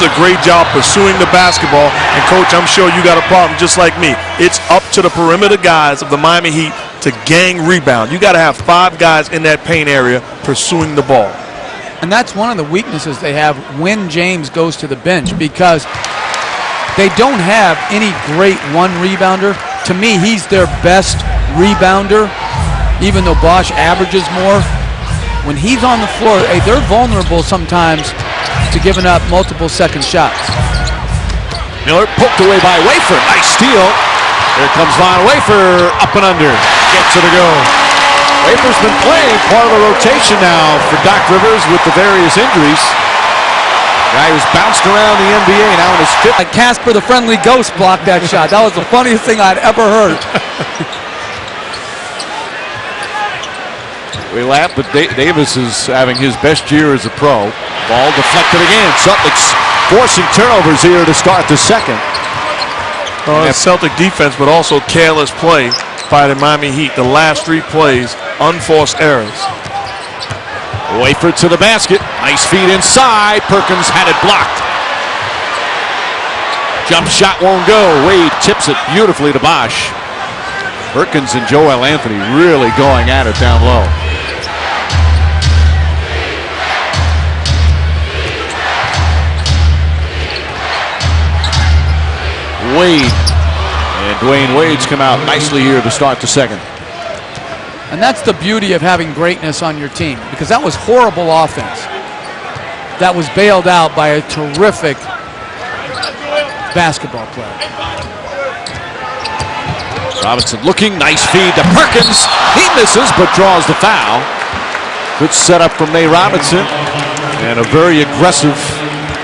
does a great job pursuing the basketball. And, Coach, I'm sure you got a problem just like me. It's up to the perimeter guys of the Miami Heat to gang rebound. You got to have 5 guys in that paint area pursuing the ball. And that's one of the weaknesses they have when James goes to the bench, because they don't have any great one rebounder. To me, he's their best rebounder, even though Bosh averages more. When he's on the floor, they're vulnerable sometimes to giving up multiple second shots. Miller poked away by Wafer. Nice steal. Here comes Von Wafer, up and under. Gets it to go. Wafer's been playing part of the rotation now for Doc Rivers with the various injuries. Guy who's bounced around the NBA now in his fifth. Casper the Friendly Ghost blocked that shot. That was the funniest thing I'd ever heard. We laugh, but Davis is having his best year as a pro. Ball deflected again. Celtics forcing turnovers here to start the second. Celtic defense, but also careless play by the Miami Heat. The last 3 plays, unforced errors. Wafer to the basket. Nice feed inside. Perkins had it blocked. Jump shot won't go. Wade tips it beautifully to Bosh. Perkins and Joel Anthony really going at it down low. Wade. And Dwayne Wade's come out nicely here to start the second. And that's the beauty of having greatness on your team, because that was horrible offense. That was bailed out by a terrific basketball player. Robinson looking, nice feed to Perkins. He misses but draws the foul. Good setup from Nate Robinson. And a very aggressive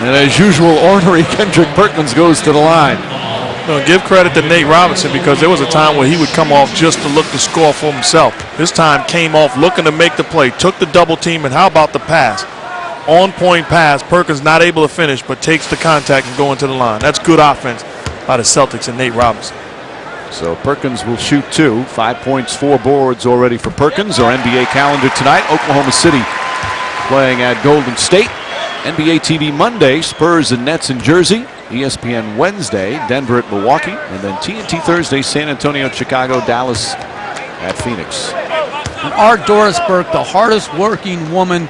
and, as usual, ornery Kendrick Perkins goes to the line. No, give credit to Nate Robinson, because there was a time where he would come off just to look to score for himself. This time came off looking to make the play, took the double team, and how about the pass? On-point pass. Perkins not able to finish, but takes the contact and going to the line. That's good offense by the Celtics and Nate Robinson. So Perkins will shoot 2. 5 points, 4 boards already for Perkins. Our NBA calendar tonight, Oklahoma City playing at Golden State. NBA TV Monday, Spurs and Nets in Jersey. ESPN Wednesday, Denver at Milwaukee. And then TNT Thursday, San Antonio, Chicago, Dallas at Phoenix. And Art Doris Burke, the hardest working woman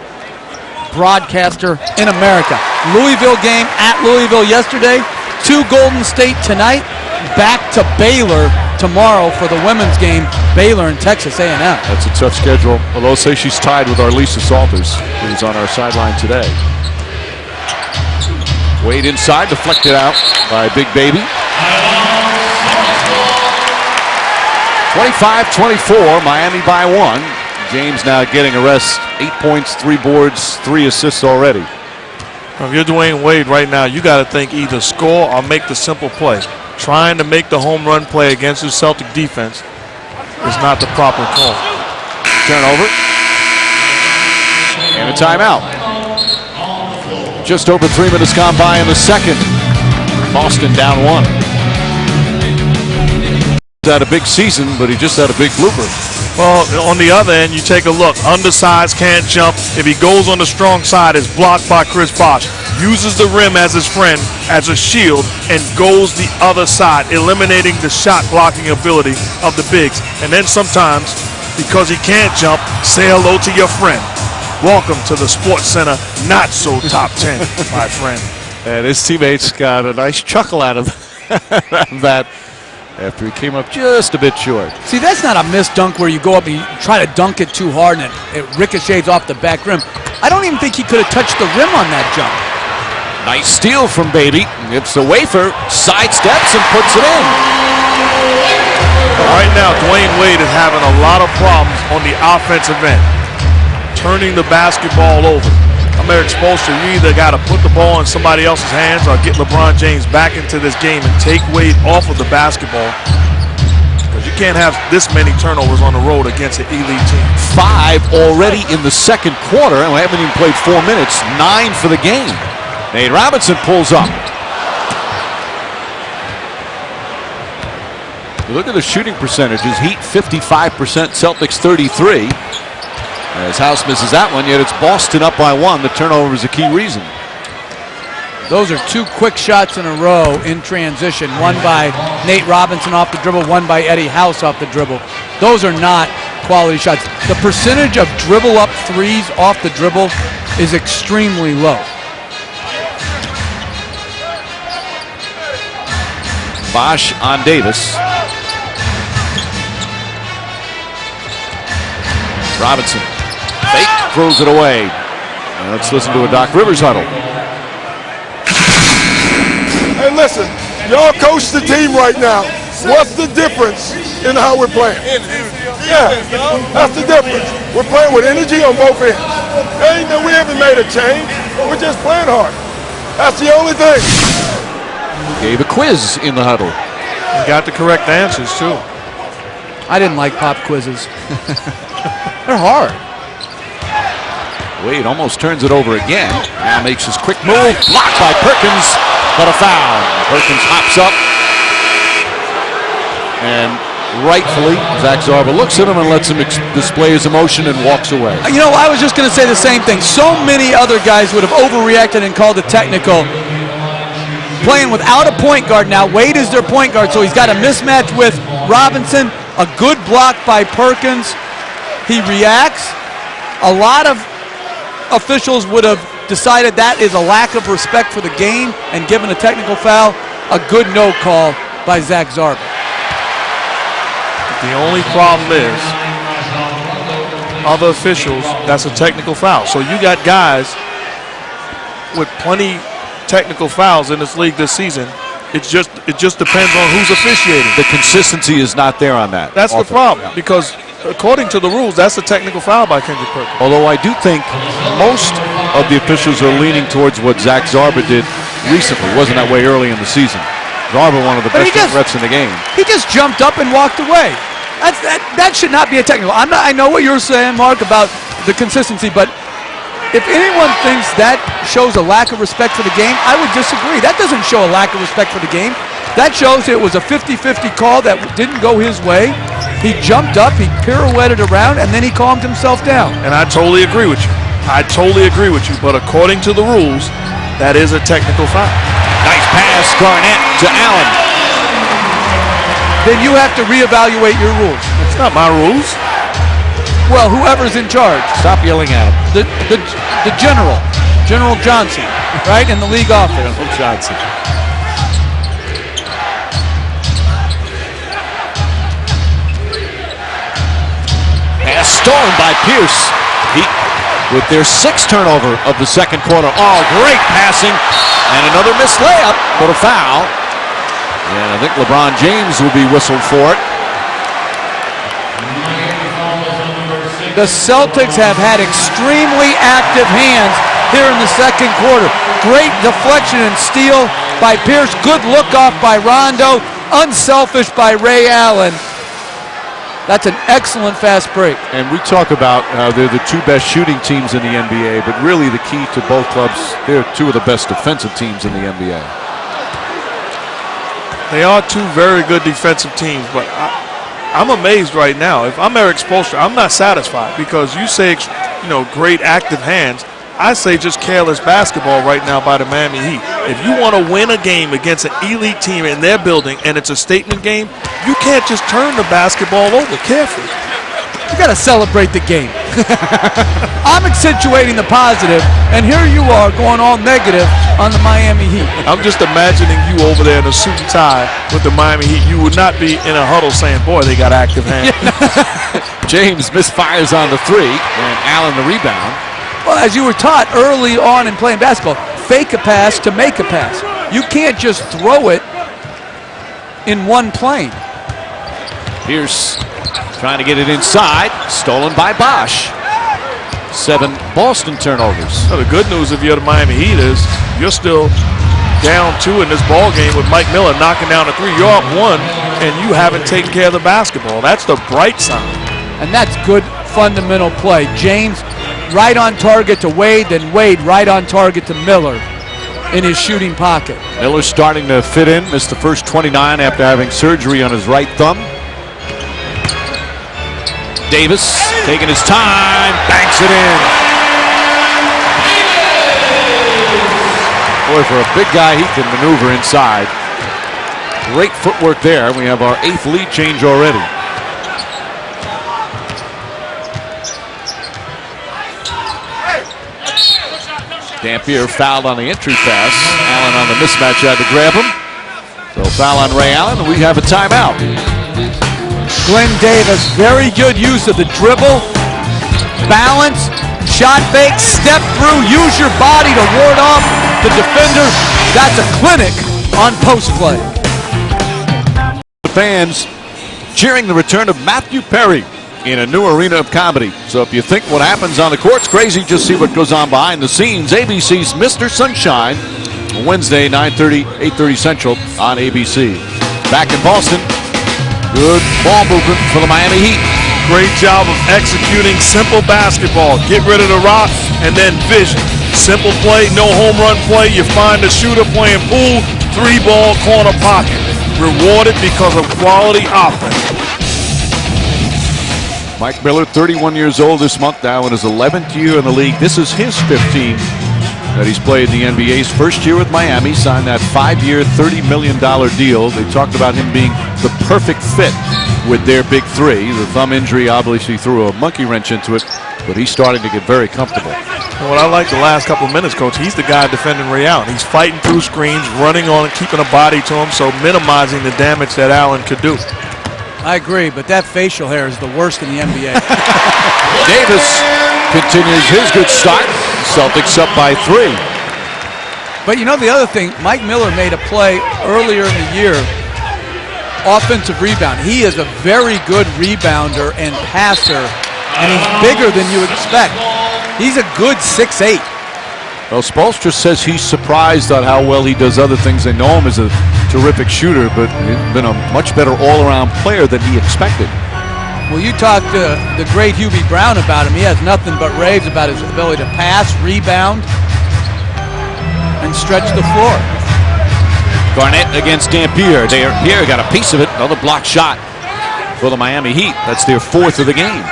broadcaster in America. Louisville game at Louisville yesterday. 2 Golden State tonight. Back to Baylor tomorrow for the women's game. Baylor and Texas A&M. That's a tough schedule. Although say she's tied with our Lisa Salters, who's on our sideline today. Wade inside, deflected out by Big Baby. 25-24, Miami by 1. James now getting a rest. 8 points, 3 boards, 3 assists already. If you're Dwayne Wade right now, you got to think either score or make the simple play. Trying to make the home run play against the Celtic defense is not the proper call. Turnover. And a timeout. Just over 3 minutes gone by in the second. Boston down 1. He's had a big season, but he just had a big blooper. Well, on the other end, you take a look. Undersized, can't jump. If he goes on the strong side, it's blocked by Chris Bosh. Uses the rim as his friend, as a shield, and goes the other side, eliminating the shot blocking ability of the bigs. And then sometimes, because he can't jump, say hello to your friend. Welcome to the Sports Center Not So Top 10, my friend. And his teammates got a nice chuckle out of that after he came up just a bit short. See, that's not a missed dunk where you go up and you try to dunk it too hard and it ricochets off the back rim. I don't even think he could have touched the rim on that jump. Nice steal from Baby. It's the Wafer, sidesteps and puts it in. Right now, Dwayne Wade is having a lot of problems on the offensive end. Turning the basketball over. I'm Eric Spoelstra. You either got to put the ball in somebody else's hands or get LeBron James back into this game and take Wade off of the basketball. Because you can't have this many turnovers on the road against an elite team. 5 already in the second quarter, and we haven't even played 4 minutes. 9 for the game. Nate Robinson pulls up. You look at the shooting percentages. Heat 55%, Celtics 33%. As House misses that one, yet it's Boston up by 1. The turnover is a key reason. Those are 2 quick shots in a row in transition. One by Nate Robinson off the dribble, one by Eddie House off the dribble. Those are not quality shots. The percentage of dribble up threes off the dribble is extremely low. Bosh on Davis. Robinson. Fake, throws it away. Now let's listen to a Doc Rivers huddle. Hey, listen, y'all coach the team right now. What's the difference in how we're playing? Yeah, that's the difference. We're playing with energy on both ends. We haven't made a change. We're just playing hard. That's the only thing. Gave a quiz in the huddle. You got the correct answers, too. I didn't like pop quizzes. They're hard. Wade almost turns it over again. Now makes his quick move. Blocked by Perkins, but a foul. Perkins hops up. And rightfully, Zach Zarba looks at him and lets him display his emotion and walks away. You know, I was just going to say the same thing. So many other guys would have overreacted and called it technical. Playing without a point guard now. Wade is their point guard, so he's got a mismatch with Robinson. A good block by Perkins. He reacts. A lot of officials would have decided that is a lack of respect for the game and given a technical foul. A good no call by Zach Zarba. The only problem is other officials, that's a technical foul. So you got guys with plenty technical fouls in this league this season. It just depends on who's officiating. The consistency is not there on that. That's the problem, because according to the rules, that's a technical foul by Kendrick Perkins. Although I do think most of the officials are leaning towards what Zach Zarba did recently. It wasn't that way early in the season. Zarba, one of the best threats in the game. He just jumped up and walked away. That should not be a technical. I know what you're saying, Mark, about the consistency, but if anyone thinks that shows a lack of respect for the game, I would disagree. That doesn't show a lack of respect for the game. That shows it was a 50-50 call that didn't go his way. He jumped up, he pirouetted around, and then he calmed himself down. And I totally agree with you. But according to the rules, that is a technical foul. Nice pass, Garnett to Allen. Then you have to reevaluate your rules. It's not my rules. Well, whoever's in charge. Stop yelling at him. The general, General Johnson, right, in the league office. General Johnson. Pass stolen by Pierce. Heat with their 6th turnover of the second quarter. Oh, great passing. And another missed layup for a foul. And I think LeBron James will be whistled for it. The Celtics have had extremely active hands here in the second quarter. Great deflection and steal by Pierce. Good look off by Rondo. Unselfish by Rayallen. That's an excellent fast break. And we talk about how they're the 2 best shooting teams in the NBA, but really the key to both clubs, they're 2 of the best defensive teams in the NBA. They are 2 very good defensive teams, but I'm amazed right now. If I'm Eric Spoelstra, I'm not satisfied, because you say, great active hands. I say just careless basketball right now by the Miami Heat. If you want to win a game against an elite team in their building and it's a statement game, you can't just turn the basketball over carefully. You got to celebrate the game. I'm accentuating the positive, and here you are going all negative on the Miami Heat. I'm just imagining you over there in a suit and tie with the Miami Heat. You would not be in a huddle saying, boy, they got active hands. James misfires on the 3, and Allen the rebound. Well, as you were taught early on in playing basketball, fake a pass to make a pass. You can't just throw it in one plane. Pierce trying to get it inside. Stolen by Bosh. 7 Boston turnovers. So the good news if you're the Miami Heat is you're still down 2 in this ball game with Mike Miller knocking down a 3. You're up 1, and you haven't taken care of the basketball. That's the bright side. And that's good fundamental play. James right on target to Wade, then Wade right on target to Miller in his shooting pocket. Miller starting to fit in. Missed the first 29 after having surgery on his right thumb. Davis taking his time, banks it in. Boy, for a big guy, he can maneuver inside. Great footwork there. We have our 8th lead change already. Dampier fouled on the entry pass. Allen on the mismatch had to grab him. So foul on Ray Allen, and we have a timeout. Glenn Davis, very good use of the dribble, balance, shot fake, step through, use your body to ward off the defender. That's a clinic on post play. The fans cheering the return of Matthew Perry in a new arena of comedy. So if you think what happens on the court's crazy, just see what goes on behind the scenes. ABC's Mr. Sunshine, Wednesday, 9:30, 8:30 Central on ABC. Back in Boston, good ball movement for the Miami Heat. Great job of executing simple basketball. Get rid of the rock and then vision. Simple play, no home run play. You find a shooter playing pool, 3-ball corner pocket. Rewarded because of quality offense. Mike Miller, 31 years old this month now in his 11th year in the league. This is his 15th that he's played in the NBA's first year with Miami. Signed that 5-year, $30 million deal. They talked about him being the perfect fit with their big three. The thumb injury obviously threw a monkey wrench into it, but he's starting to get very comfortable. And what I like the last couple of minutes, Coach, he's the guy defending Ray Allen. He's fighting through screens, running on it, keeping a body to him, so minimizing the damage that Allen could do. I agree, but that facial hair is the worst in the NBA. Davis continues his good start. Celtics up by 3. But you know the other thing, Mike Miller made a play earlier in the year, offensive rebound. He is a very good rebounder and passer, and he's bigger than you expect. He's a good 6'8". Well, Spoelstra says he's surprised on how well he does other things. They know him as a terrific shooter, but he's been a much better all-around player than he expected. Well, you talked to the great Hubie Brown about him. He has nothing but raves about his ability to pass, rebound, and stretch the floor. Garnett against Dampier. Dampier got a piece of it. Another block shot for the Miami Heat. That's their 4th of the game.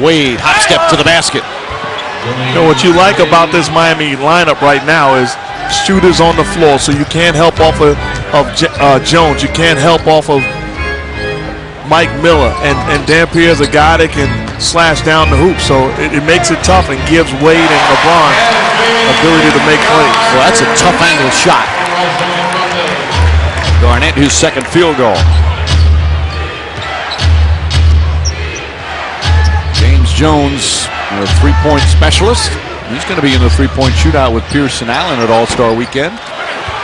Wade, hot step to the basket. You know what you like about this Miami lineup right now is shooters on the floor, so you can't help off of Jones. You can't help off of Mike Miller, and Dampier is a guy that can slash down the hoop, so it makes it tough and gives Wade and LeBron ability to make plays. Well, that's a tough angle shot. Garnett, his second field goal. James Jones, a 3-point specialist. He's going to be in the 3-point shootout with Pierce and Allen at All-Star Weekend.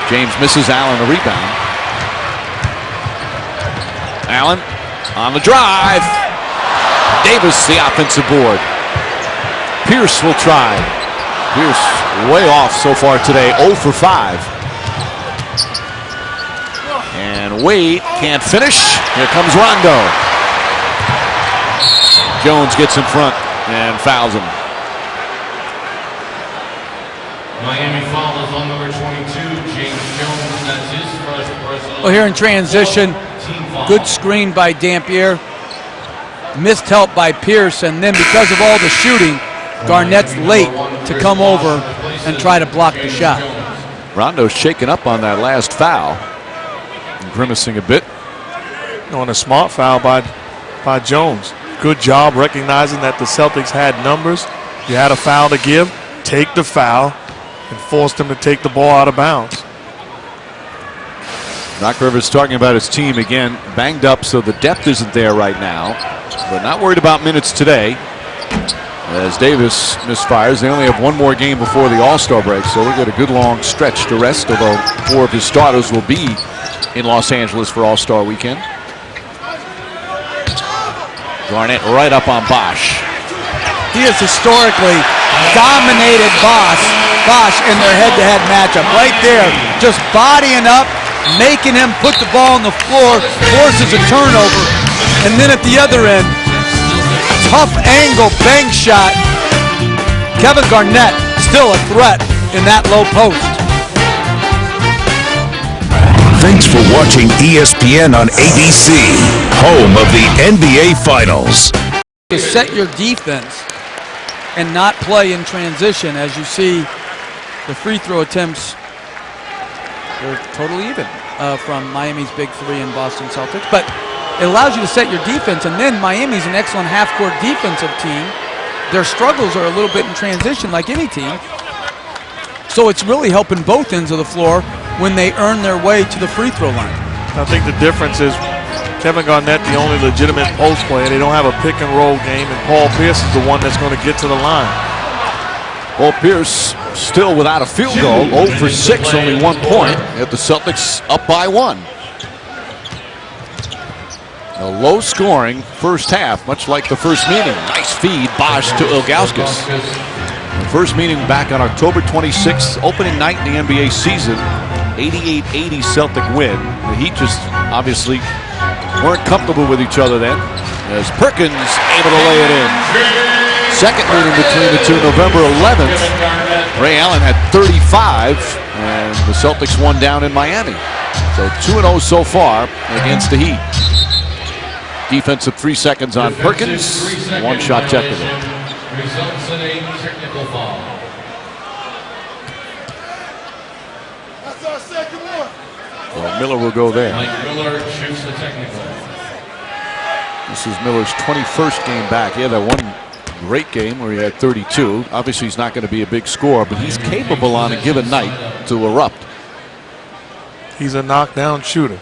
James misses Allen a rebound. Allen on the drive. Davis the offensive board. Pierce will try. Pierce way off so far today, 0 for 5. And Wade can't finish. Here comes Rondo. Jones gets in front and fouls him. Miami foul is on number 22, James Jones. That's his first personal. Well, here in transition, good screen by Dampier, missed help by Pierce, and then because of all the shooting, Garnett's late to come over and try to block the shot. Rondo's shaken up on that last foul, grimacing a bit. On a smart foul by Jones. Good job recognizing that the Celtics had numbers. You had a foul to give, take the foul, and force them to take the ball out of bounds. Doc Rivers talking about his team again, banged up, so the depth isn't there right now, but not worried about minutes today. As Davis misfires, they only have one more game before the All-Star break, so we'll get a good long stretch to rest, although 4 of his starters will be in Los Angeles for All-Star Weekend. Garnett right up on Bosh. He has historically dominated Bosh in their head-to-head matchup. Right there, just bodying up, making him put the ball on the floor, forces a turnover, and then at the other end, tough angle bank shot. Kevin Garnett still a threat in that low post. Thanks for watching ESPN on ABC, home of the NBA Finals. To set your defense and not play in transition. As you see, the free throw attempts, they're totally even from Miami's big three and Boston Celtics. But it allows you to set your defense, and then Miami's an excellent half-court defensive team. Their struggles are a little bit in transition like any team. So it's really helping both ends of the floor when they earn their way to the free throw line. I think the difference is Kevin Garnett, the only legitimate post player. They don't have a pick and roll game, and Paul Pierce is the one that's going to get to the line. Paul Pierce still without a field goal, 0 for 6, only 1 point. Yet the Celtics up by 1. A low-scoring first half, much like the first meeting. Nice feed, Bosh to Ilgauskas. The first meeting back on October 26th, opening night in the NBA season. 88-80 Celtic win. The Heat just obviously weren't comfortable with each other then, as Perkins able to lay it in. Second meeting between the two, November 11th. Rayallen had 35, and the Celtics won down in Miami. So 2-0 so far against the Heat. Defensive 3 seconds on Perkins. 1 shot technical. Results in a technical foul. That's our second one. Well, Miller will go there. Mike Miller shoots the technical. This is Miller's 21st game back. He had that one great game where he had 32. Obviously, he's not going to be a big scorer, but he's capable on a given night to erupt. He's a knockdown shooter.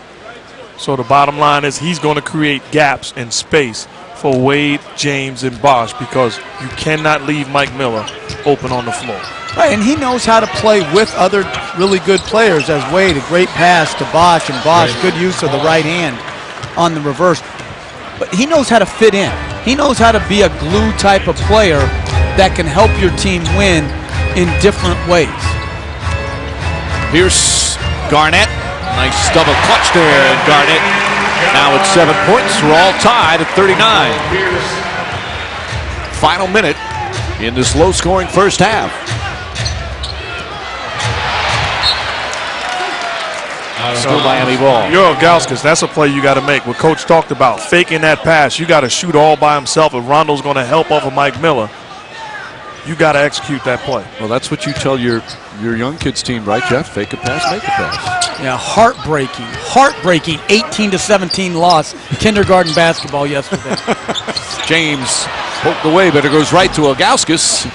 So the bottom line is he's going to create gaps in space for Wade, James, and Bosh, because you cannot leave Mike Miller open on the floor. Right, and he knows how to play with other really good players, as Wade, a great pass to Bosh, and Bosh, good use of the right hand on the reverse. But he knows how to fit in. He knows how to be a glue type of player that can help your team win in different ways. Pierce, Garnett, nice double clutch there, and Garnett now at 7 points. We're all tied at 39. Final minute in this low-scoring first half. Still Miami ball. You're Ilgauskas. That's a play you got to make. What Coach talked about, faking that pass. You got to shoot all by himself. If Rondo's going to help off of Mike Miller, you got to execute that play. Well, that's what you tell your young kids team, right, Jeff? Fake a pass, make a pass. Yeah, heartbreaking 18-17 loss kindergarten basketball yesterday. James poked away, but it goes right to Ilgauskas.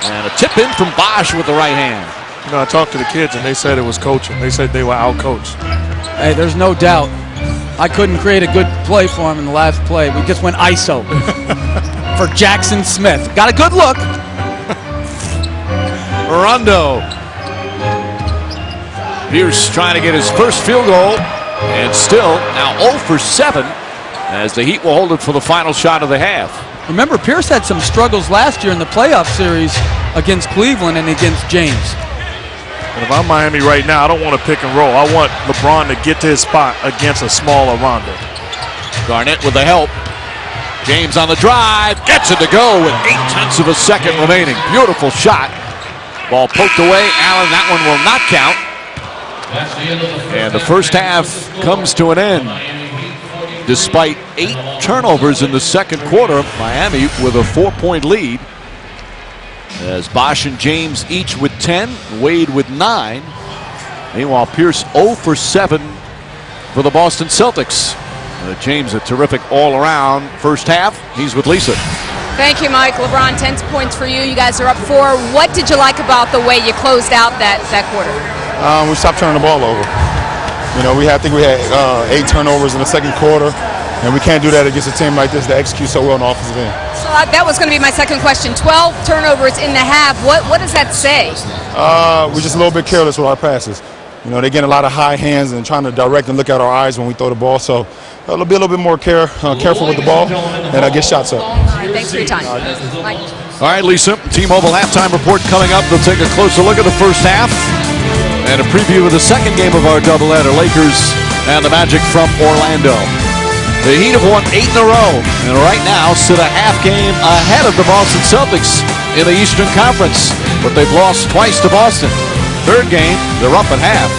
And a tip in from Bosh with the right hand. You know, I talked to the kids, and they said it was coaching. They said they were out-coached. Hey, there's no doubt. I couldn't create a good play for him in the last play. We just went ISO for Jackson Smith. Got a good look. Rondo. Pierce trying to get his first field goal, and still now 0 for 7 as the Heat will hold it for the final shot of the half. Remember, Pierce had some struggles last year in the playoff series against Cleveland and against James. And if I'm Miami right now, I don't want to pick and roll. I want LeBron to get to his spot against a smaller Rondo. Garnett with the help. James on the drive, gets it to go with 0.8 of a second remaining. Beautiful shot. Ball poked away. Allen, that one will not count. And the first half comes to an end. Despite 8 turnovers in the second quarter, Miami with a 4-point lead. As Bosh and James each with 10, Wade with 9. Meanwhile, Pierce 0 for 7 for the Boston Celtics. James a terrific all-around first half. He's with Lisa. Thank you, Mike. LeBron, 10 points for you. You guys are up 4. What did you like about the way you closed out that quarter? We stopped turning the ball over. You know, I think we had 8 turnovers in the second quarter, and we can't do that against a team like this that executes so well on the offensive end. So that was going to be my second question. 12 turnovers in the half. What does that say? We're just a little bit careless with our passes. You know, they get a lot of high hands and trying to direct and look at our eyes when we throw the ball. So be a little bit more careful with the ball and get shots up. All right, thanks for your time. Mike. All right, Lisa, T-Mobile halftime report coming up. We'll take a closer look at the first half and a preview of the second game of our doubleheader, Lakers and the Magic from Orlando. The Heat have won 8 in a row and right now sit a half game ahead of the Boston Celtics in the Eastern Conference, but they've lost twice to Boston. Third game, they're up at half.